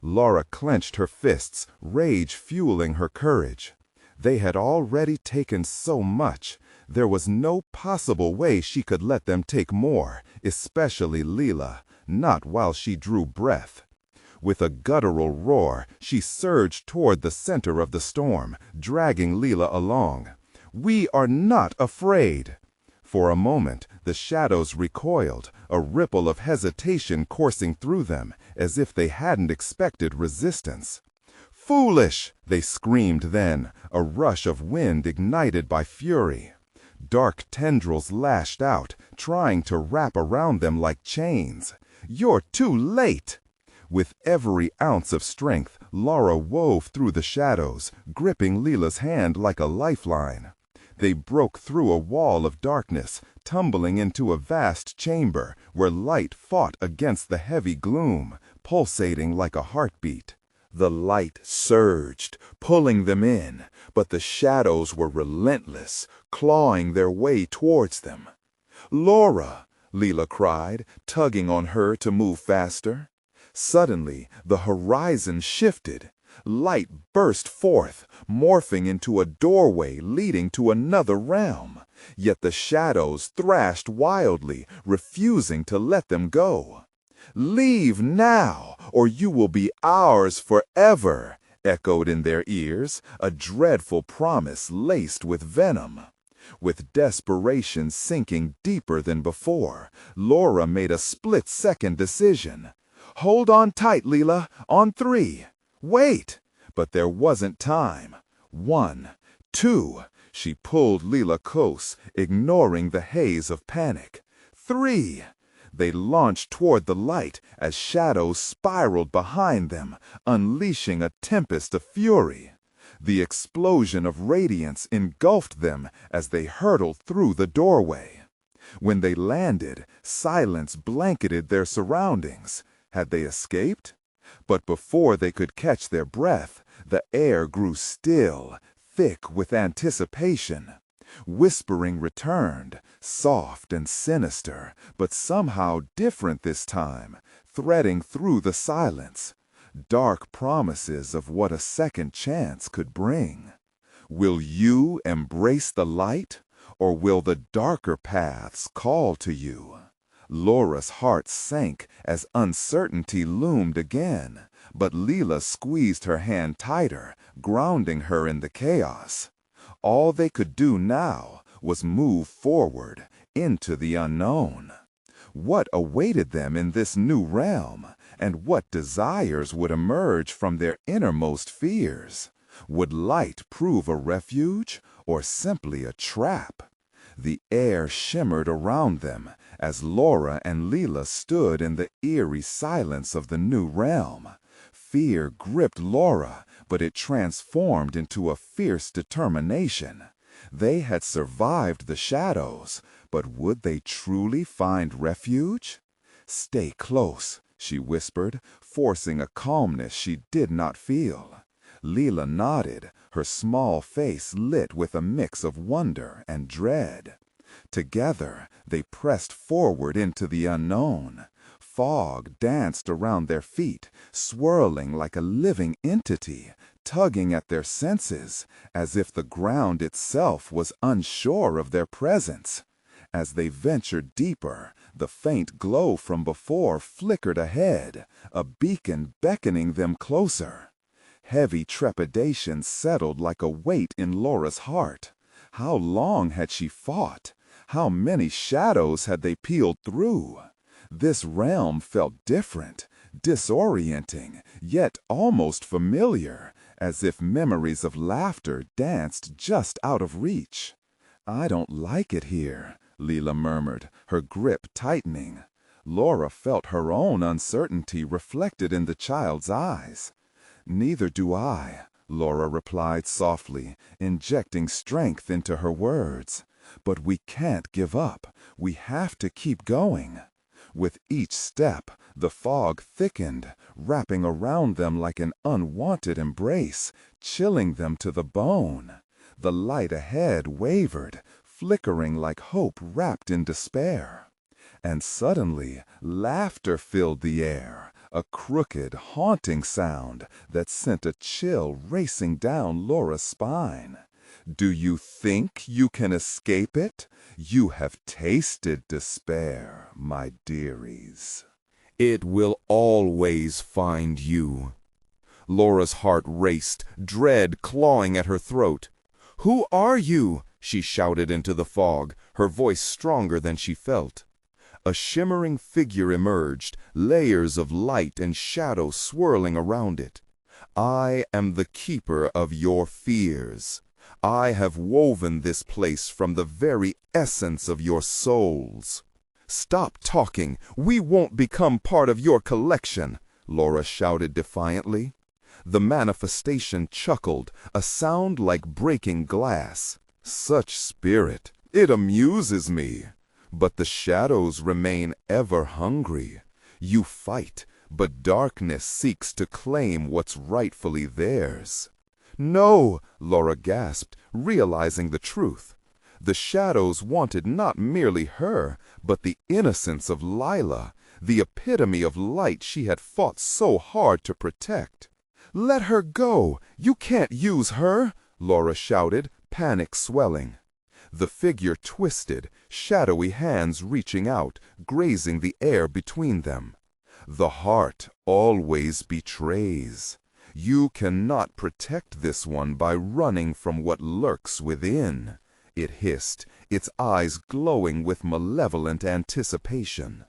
Laura clenched her fists, rage fueling her courage. They had already taken so much. There was no possible way she could let them take more, especially Leela, not while she drew breath. With a guttural roar, she surged toward the center of the storm, dragging Leela along. "We are not afraid!" For a moment, the shadows recoiled, a ripple of hesitation coursing through them, as if they hadn't expected resistance. "Foolish!" they screamed then, a rush of wind ignited by fury. Dark tendrils lashed out, trying to wrap around them like chains. "You're too late!" With every ounce of strength, Laura wove through the shadows, gripping Leela's hand like a lifeline. They broke through a wall of darkness, tumbling into a vast chamber where light fought against the heavy gloom, pulsating like a heartbeat. The light surged, pulling them in, but the shadows were relentless, clawing their way towards them. "Laura!" Leela cried, tugging on her to move faster. Suddenly, the horizon shifted. Light burst forth, morphing into a doorway leading to another realm. Yet the shadows thrashed wildly, refusing to let them go. "Leave now, or you will be ours forever," echoed in their ears, a dreadful promise laced with venom. With desperation sinking deeper than before, Laura made a split-second decision. "Hold on tight, Leela, on 3. Wait!" But there wasn't time. 1, 2, she pulled Leela close, ignoring the haze of panic. 3. They launched toward the light as shadows spiraled behind them, unleashing a tempest of fury. The explosion of radiance engulfed them as they hurtled through the doorway. When they landed, silence blanketed their surroundings. Had they escaped? But before they could catch their breath, the air grew still, thick with anticipation. Whispering returned, soft and sinister, but somehow different this time, threading through the silence. Dark promises of what a second chance could bring. Will you embrace the light, or will the darker paths call to you? Laura's heart sank as uncertainty loomed again, but Leela squeezed her hand tighter, grounding her in the chaos. All they could do now was move forward into the unknown. What awaited them in this new realm, and what desires would emerge from their innermost fears? Would light prove a refuge, or simply a trap? The air shimmered around them as Laura and Leela stood in the eerie silence of the new realm. Fear gripped Laura, but it transformed into a fierce determination. They had survived the shadows, but would they truly find refuge? "Stay close," she whispered, forcing a calmness she did not feel. Leela nodded, her small face lit with a mix of wonder and dread. Together, they pressed forward into the unknown. Fog danced around their feet, swirling like a living entity, tugging at their senses, as if the ground itself was unsure of their presence. As they ventured deeper, the faint glow from before flickered ahead, a beacon beckoning them closer. Heavy trepidation settled like a weight in Laura's heart. How long had she fought? How many shadows had they peeled through? This realm felt different, disorienting, yet almost familiar, as if memories of laughter danced just out of reach. "I don't like it here," Leela murmured, her grip tightening. Laura felt her own uncertainty reflected in the child's eyes. "Neither do I," Laura replied softly, injecting strength into her words. "But we can't give up. We have to keep going." With each step, the fog thickened, wrapping around them like an unwanted embrace, chilling them to the bone. The light ahead wavered, flickering like hope wrapped in despair. And suddenly, laughter filled the air, a crooked, haunting sound that sent a chill racing down Laura's spine. "Do you think you can escape it? You have tasted despair, my dearies. It will always find you." Laura's heart raced, dread clawing at her throat. "Who are you?" she shouted into the fog, her voice stronger than she felt. A shimmering figure emerged, layers of light and shadow swirling around it. "I am the keeper of your fears. I have woven this place from the very essence of your souls." "Stop talking! We won't become part of your collection!" Laura shouted defiantly. The manifestation chuckled, a sound like breaking glass. "Such spirit! It amuses me. But the shadows remain ever hungry. You fight, but darkness seeks to claim what's rightfully theirs. No, Laura gasped, realizing the truth. The shadows wanted not merely her, but the innocence of Lila, the epitome of light she had fought so hard to protect. "Let her go! You can't use her!" Laura shouted, panic swelling. The figure twisted, shadowy hands reaching out, grazing the air between them. "The heart always betrays. You cannot protect this one by running from what lurks within," it hissed, its eyes glowing with malevolent anticipation.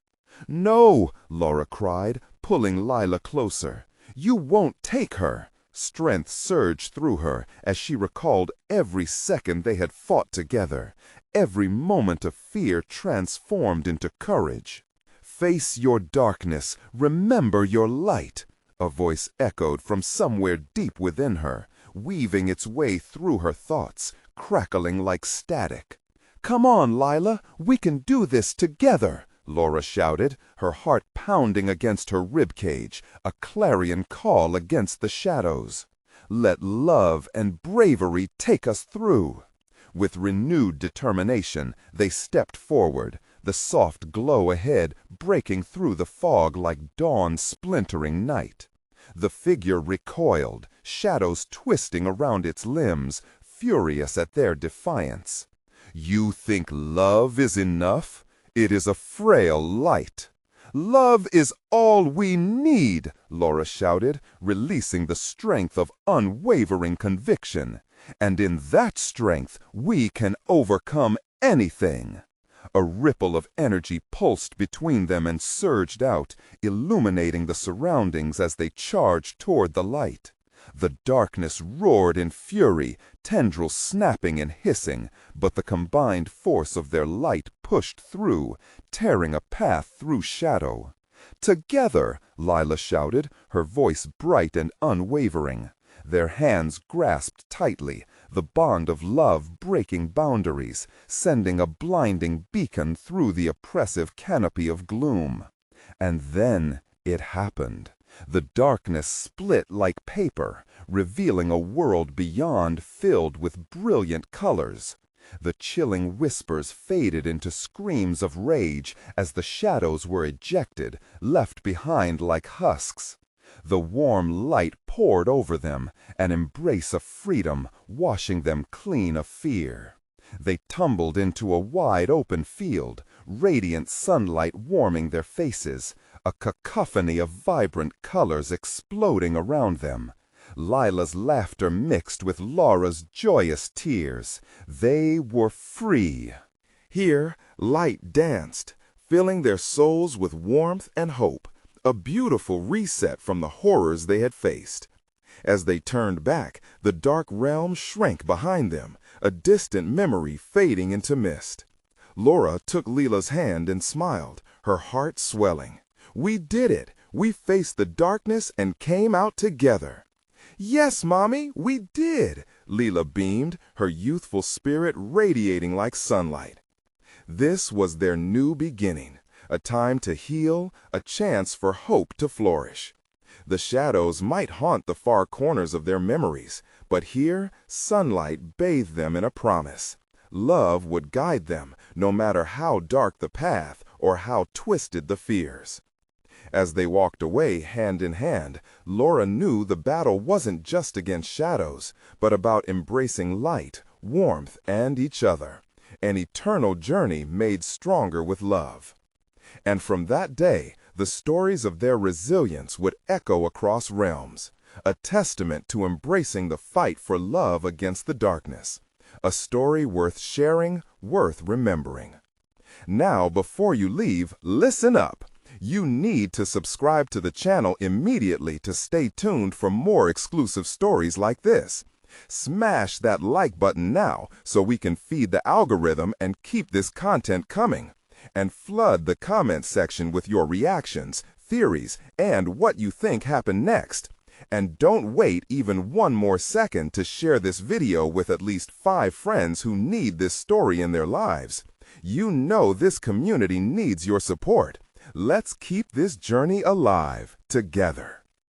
"No!" Laura cried, pulling Lila closer. "You won't take her!" Strength surged through her as she recalled every second they had fought together, every moment of fear transformed into courage. "Face your darkness, remember your light," a voice echoed from somewhere deep within her, weaving its way through her thoughts, crackling like static. "Come on, Lila, we can do this together!" Laura shouted, her heart pounding against her ribcage, a clarion call against the shadows. "Let love and bravery take us through." With renewed determination, they stepped forward, the soft glow ahead breaking through the fog like dawn splintering night. The figure recoiled, shadows twisting around its limbs, furious at their defiance. "You think love is enough? It is a frail light." "Love is all we need," Laura shouted, releasing the strength of unwavering conviction. "And in that strength, we can overcome anything." A ripple of energy pulsed between them and surged out, illuminating the surroundings as they charged toward the light. The darkness roared in fury, tendrils snapping and hissing, but the combined force of their light pushed through, tearing a path through shadow. "Together!" Lila shouted, her voice bright and unwavering. Their hands grasped tightly, the bond of love breaking boundaries, sending a blinding beacon through the oppressive canopy of gloom. And then it happened. The darkness split like paper, revealing a world beyond filled with brilliant colors. The chilling whispers faded into screams of rage as the shadows were ejected, left behind like husks. The warm light poured over them, an embrace of freedom, washing them clean of fear. They tumbled into a wide open field, radiant sunlight warming their faces, a cacophony of vibrant colors exploding around them. Lila's laughter mixed with Laura's joyous tears. They were free. Here, light danced, filling their souls with warmth and hope, a beautiful reset from the horrors they had faced. As they turned back, the dark realm shrank behind them, a distant memory fading into mist. Laura took Lila's hand and smiled, her heart swelling. "We did it! We faced the darkness and came out together." "Yes, Mommy, we did!" Lila beamed, her youthful spirit radiating like sunlight. This was their new beginning, a time to heal, a chance for hope to flourish. The shadows might haunt the far corners of their memories, but here sunlight bathed them in a promise. Love would guide them, no matter how dark the path or how twisted the fears. As they walked away hand in hand, Laura knew the battle wasn't just against shadows, but about embracing light, warmth, and each other. An eternal journey made stronger with love. And from that day, the stories of their resilience would echo across realms, a testament to embracing the fight for love against the darkness. A story worth sharing, worth remembering. Now, before you leave, listen up. You need to subscribe to the channel immediately to stay tuned for more exclusive stories like this. Smash that like button now so we can feed the algorithm and keep this content coming. And flood the comment section with your reactions, theories, and what you think happened next. And don't wait even one more second to share this video with at least 5 friends who need this story in their lives. You know this community needs your support. Let's keep this journey alive together.